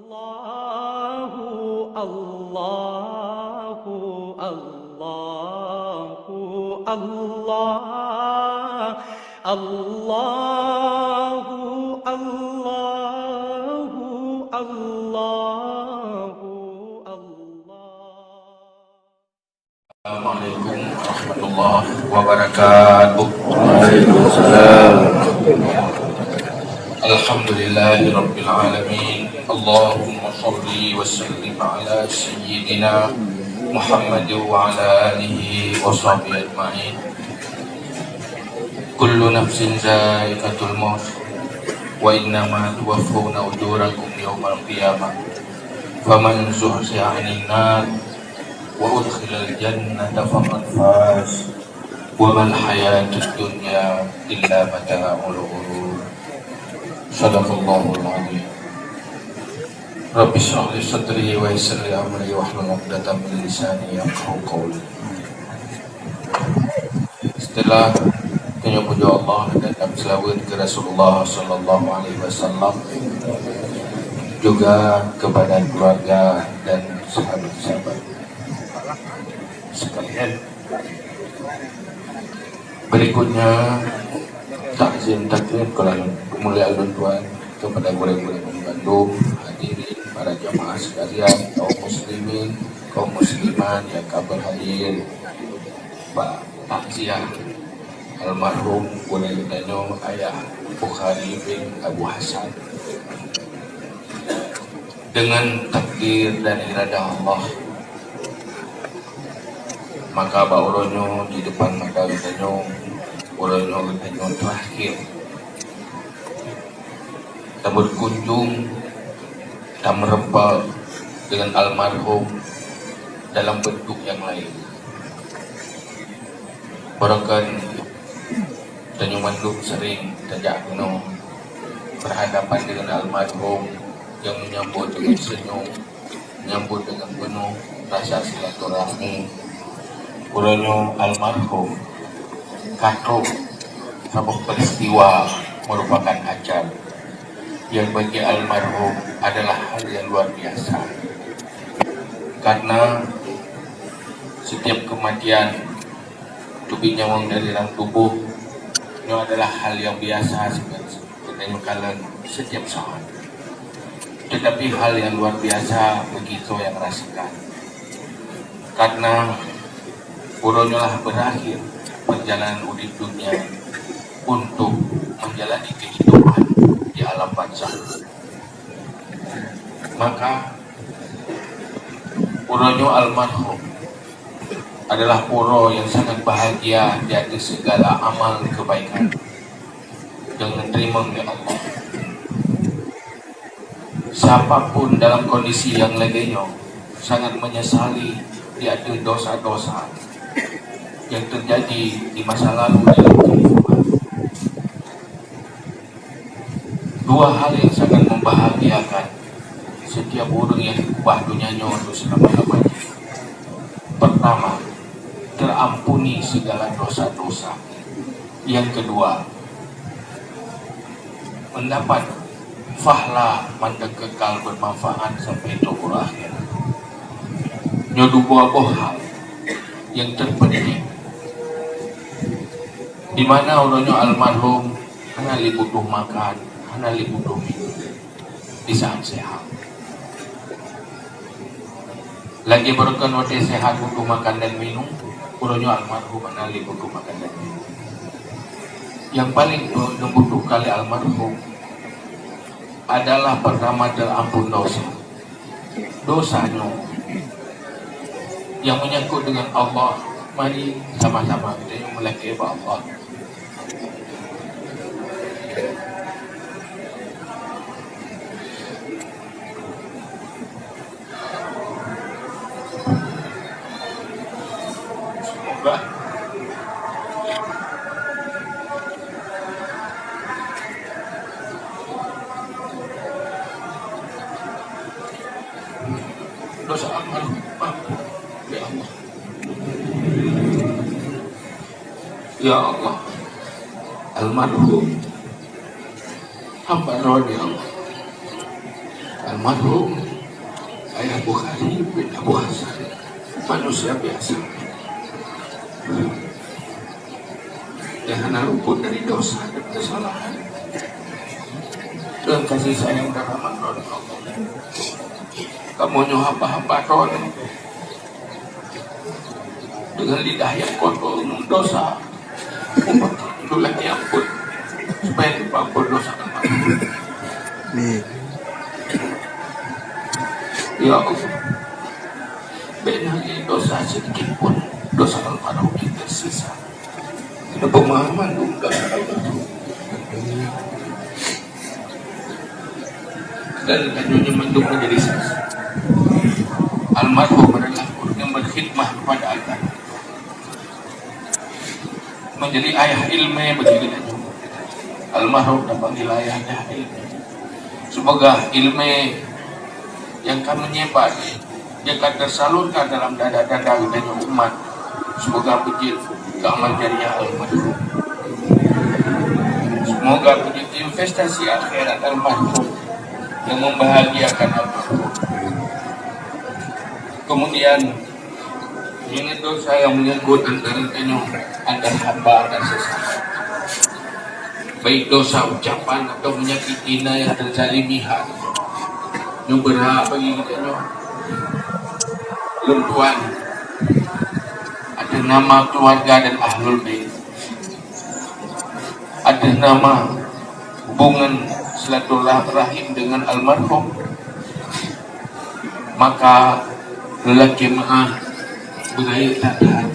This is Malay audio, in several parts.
Allahu Allahu Allahu Allah Allahu Allahu Allahu Allah. Assalamualaikum warahmatullahi wabarakatuh. Waalaikumsalam. Alhamdulillahi rabbil alamin. Allahumma shalli wa sallim ala sayyidina Muhammad wa ala alihi wa sahbihi ajma'in. Kullu nafsin za'iqatul maut wa innama tuwaffawna ujurakum yawmal qiyamah. Faman zuhziha 'anil nar wa udkhilal jannata faqad faz wa mal hayatud dunya illa mata'ul ghurur. Sadaqallahul azim. Rabbi shrah li sadri wa yassir li amri wahlul 'uqdatam min lisani yafqahu qawli. Setelah puja Allah dan selawat ke Rasulullah sallallahu alaihi wasallam, juga kepada keluarga dan sahabat-sahabat sekalian, berikutnya takzim takrim kemuliaan Tuhan kepada guru-guru Bandung, hadirin para jamaah sekalian, kaum muslimin, kaum musliman yang kabar hadir, Pak takziah almarhum Gunai Danyo Ayah Bukhari bin Abu Hasan. Dengan takdir dan iradah Allah, maka bauronyo di depan mata Danyo, uronyo Danyo terakhir, kita berkunjung dan merempat dengan almarhum dalam bentuk yang lain. Bahkan Danyo Mandum sering tajak kuno berhadapan dengan almarhum yang menyambut dengan senyum, menyambut dengan penuh rasa silaturahmi. Uronyo almarhum kato sebuah peristiwa merupakan ajal yang bagi almarhum adalah hal yang luar biasa, karena setiap kematian tubi nyawang dari dalam tubuh itu adalah hal yang biasa kalian setiap saat. Tetapi hal yang luar biasa begitu yang rasakan, karena uronyolah berakhir perjalanan urip dunia untuk menjalani kehidupan di alam barzakh. Maka uronyo almarhum adalah puro yang sangat bahagia di atas segala amal kebaikan yang menerima oleh Allah. Siapapun dalam kondisi yang lainnya sangat menyesali di atas dosa-dosa yang terjadi di masa lalu dalam kehidupan. Dua hal yang sangat membahagiakan setiap orang yang kubah dunianya untuk selama-lamanya. Pertama, terampuni segala dosa-dosa. Yang kedua, mendapat fahla mandek kekal bermanfaat sampai tubuh akhir. Nyodu buah hal yang terpenting, di mana orangnya almarhum hanya butuh makan, hanya butuh minum di saat sehat. Lagi berkan waktu sehat butuh makan dan minum, orangnya almarhum hanya butuh makan dan minum. Yang paling membutuh kali almarhum adalah pertama terampun dosa. Dosanya yang menyangkut dengan Allah. Mari sama-sama kita melekeh Allah. Semoga dosa almarhum ya Allah. Ya Allah, almarhum hamba roh ya Allah, almarhum Ayah Bukhari bin Abu Hasan, manusia biasa yang hanya luput dari dosa dan kesalahan dan kasih sayang dan rahmat Allah. Kamu hamba-hamba Ron dengan lidah yang kotor dosa, itu lagi ampun supaya diampun dosa almarhum. Ya Allah, benar dosa sedikit pun dosa almarhum yang tersisa. Ada pemahaman juga dan hanya menduk menjadi saksi. Almarhum adalah orang yang berkhidmah kepada agama, menjadi ayah ilmu begitu. Almarhum dipanggil ayah ilmu. Semoga ilmu yang kami menyebar jika tersalurkan dalam dada-dada umat, semoga menjadi keamal jariah almarhum. Semoga menjadi investasi akhirat almarhum yang membahagiakan almarhum. Kemudian ini dosa yang menyangkut antara hamba dan sesama, baik dosa ucapan atau menyakiti yang terzalimi hati. Yang berhak bagi kita lentuan ada nama keluarga dan ahlul bait, ada nama hubungan silaturahim dengan almarhum, maka lelaki maaf budaya taat.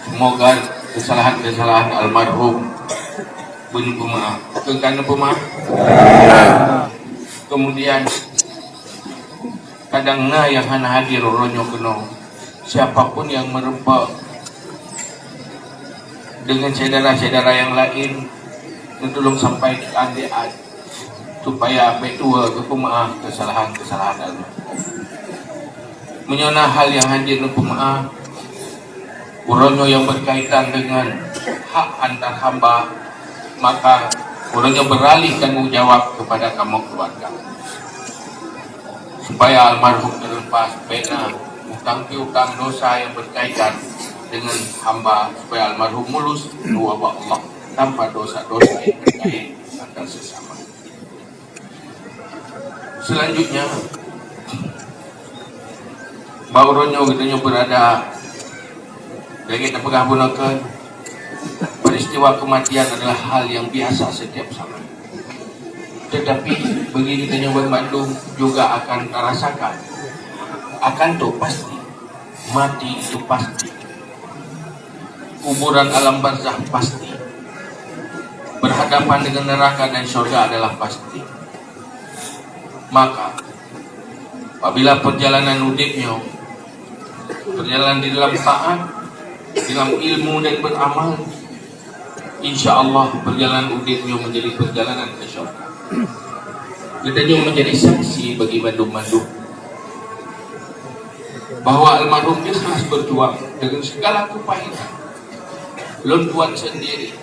Semoga kesalahan-kesalahan almarhum bunyi pemaaf, kerana pemaaf. Kemudian kadang yang hana hadir ronyo keno, siapapun yang merempak dengan saudara-saudara yang lain, tolong sampaikan dia supaya betul ke pemaaf kesalahan-kesalahan almarhum. Menyana hal yang hadir pemaaf ronyo yang berkaitan dengan hak antar hamba, maka ronyo beralih tanggung jawab kepada kamu keluarga, supaya almarhum terlepas pena utang piutang dosa yang berkaitan dengan hamba, supaya almarhum mulus dua Allah tanpa dosa-dosa yang berkait antar sesama. Selanjutnya bauronyo kita berada dan kita pegang gunakan peristiwa kematian adalah hal yang biasa setiap zaman. Tetapi bagi kita yang Bandung juga akan terasakan, akan tuh pasti mati itu pasti, kuburan alam barzakh pasti, berhadapan dengan neraka dan surga adalah pasti. Maka apabila perjalanan hidupnya berjalan di dalam taat, dalam ilmu dan beramal, insya Allah perjalanan hidupnya menjadi perjalanan ke surga. Kita juga menjadi saksi bagi Bandung-Bandung bahwa almarhum ikhlas berjuang dengan segala kepahitan, lontuan sendiri.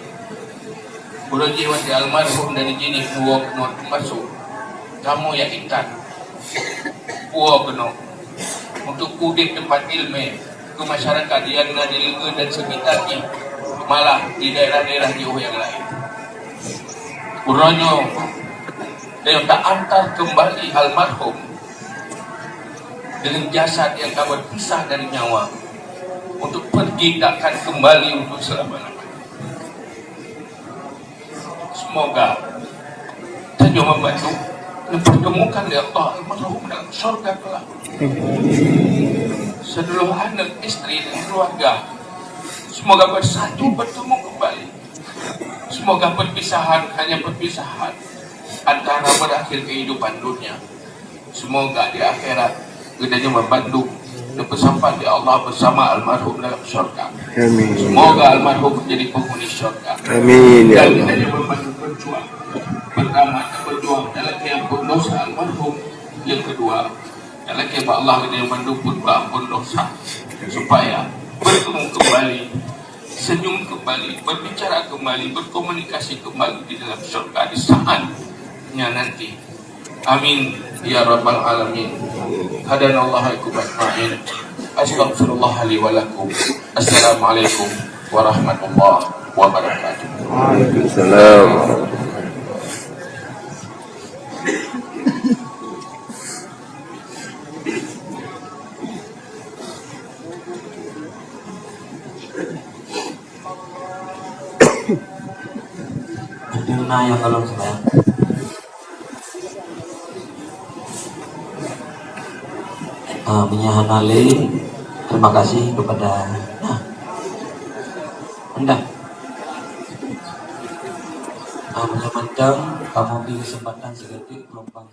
Udah jiwa di almarhum dari jenis buah kena masuk, kamu ya ikan buah kena untuk kudik tempat ilmu ke masyarakat yang ada di Lega dan sekitarnya, malah di daerah-daerah jauh yang lain. Uranyo dan tak antar kembali almarhum dengan jasad yang tak berpisah dari nyawa untuk pergi takkan kembali untuk selama-lamanya. Semoga Tanjung membantu mempertemukan ya Allah almarhum dalam surga kelak. Seluruh anak, istri dan keluarga semoga bersatu bertemu kembali. Semoga perpisahan hanya perpisahan antara berakhir kehidupan dunia. Semoga di akhirat kita membantu dan bersampai di Allah bersama almarhum dalam surga. Amin. Semoga almarhum menjadi penghuni surga. Amin ya Dan Allah. kita membantu berjuang, pertama berjuang dalam keampun dosa almarhum. Yang kedua dalam keampun Allah kita membantu ampun dosa, supaya bertemu kembali, senyum kembali, berbicara kembali, berkomunikasi kembali di dalam surga di saatnya nanti. Amin. ya rabbal alamin. Hadanallahu ajma'in. Astaghfirullah li wa lakum. Assalamualaikum warahmatullahi wabarakatuh. Waalaikumsalam. Nah, yang kalau saya Minyahan Ali, terima kasih kepada Anda menyamankan kamu di kesempatan sedetik gelombang.